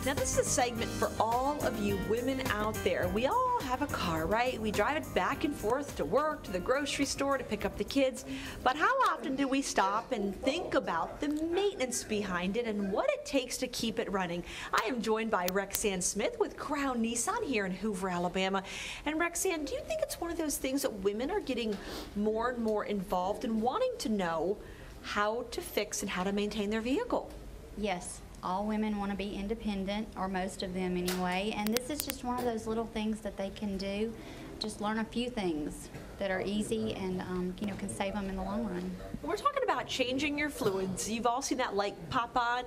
Now this is a segment for all of you women out there. We all have a car, right? We drive it back and forth to work, to the grocery store, to pick up the kids. But how often do we stop and think about the maintenance behind it and what it takes to keep it running? I am joined by Rexanne Smith with Crown Nissan here in Hoover, Alabama. And Rexanne, do you think it's one of those things that women are getting more and more involved in wanting to know how to fix and how to maintain their vehicle? Yes. All women want to be independent, or most of them anyway, and this is just one of those little things that they can do. Just learn a few things that are easy and can save them in the long run. We're talking about changing your fluids. You've all seen that light pop on,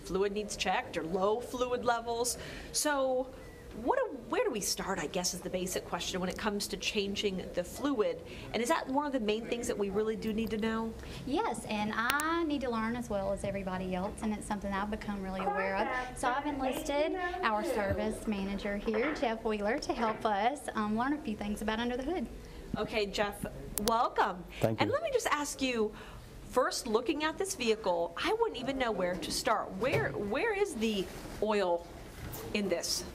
fluid needs checked, or low fluid levels. So where do we start, I guess, is the basic question when it comes to changing the fluid. And is that one of the main things that we really do need to know? Yes, and I need to learn as well as everybody else, and it's something I've become really aware of. So I've enlisted our service manager here, Jeff Wheeler, to help us learn a few things about under the hood. Okay, Jeff, welcome. Thank you. And let me just ask you, first, looking at this vehicle, I wouldn't even know where to start. Where is the oil in this?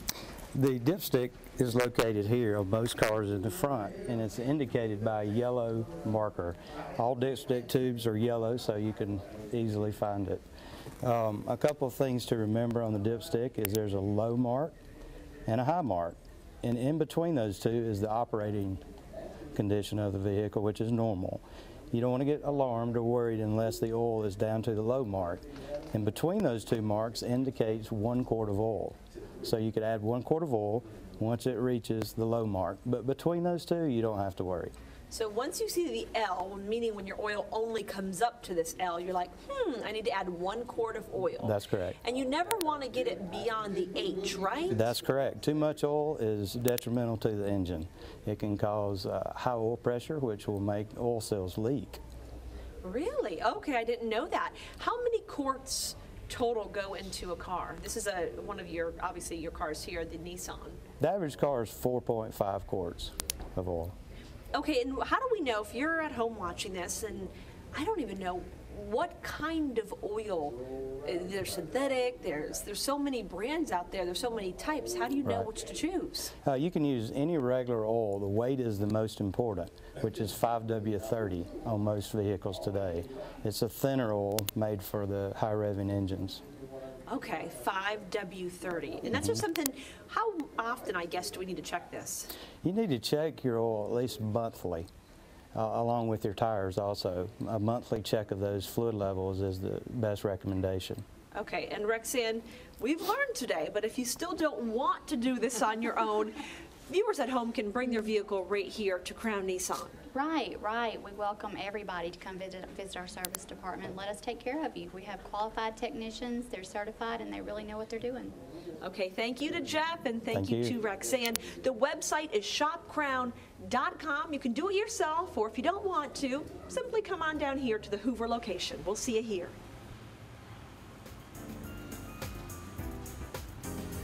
The dipstick is located here on most cars in the front, and it's indicated by a yellow marker. All dipstick tubes are yellow, so you can easily find it. A couple of things to remember on the dipstick is there's a low mark and a high mark, and in between those two is the operating condition of the vehicle, which is normal. You don't want to get alarmed or worried unless the oil is down to the low mark. And between those two marks indicates 1 quart of oil. So you could add 1 quart of oil once it reaches the low mark. But between those two, you don't have to worry. So once you see the L, meaning when your oil only comes up to this L, you're like, I need to add 1 quart of oil. That's correct. And you never want to get it beyond the H, right? That's correct. Too much oil is detrimental to the engine. It can cause high oil pressure, which will make oil cells leak. Really? Okay, I didn't know that. How many quarts total go into a car? This is one of your, obviously your cars here, the Nissan. The average car is 4.5 quarts of oil. Okay, and how do we know, if you're at home watching this, and I don't even know what kind of oil, there's synthetic, there's so many brands out there, there's so many types, how do you know which to choose? You can use any regular oil. The weight is the most important, which is 5W30 on most vehicles today. It's a thinner oil made for the high revving engines. Okay, 5W30. And that's just something, how often, I guess, do we need to check this? You need to check your oil at least monthly, along with your tires also. A monthly check of those fluid levels is the best recommendation. Okay, and Rexanne, we've learned today, but if you still don't want to do this on your own, viewers at home can bring their vehicle right here to Crown Nissan. Right, right. We welcome everybody to come visit our service department. Let us take care of you. We have qualified technicians, they're certified, and they really know what they're doing. Okay, thank you to Jeff, and thank you to Rexanne. The website is shopcrown.com. You can do it yourself, or if you don't want to, simply come on down here to the Hoover location. We'll see you here.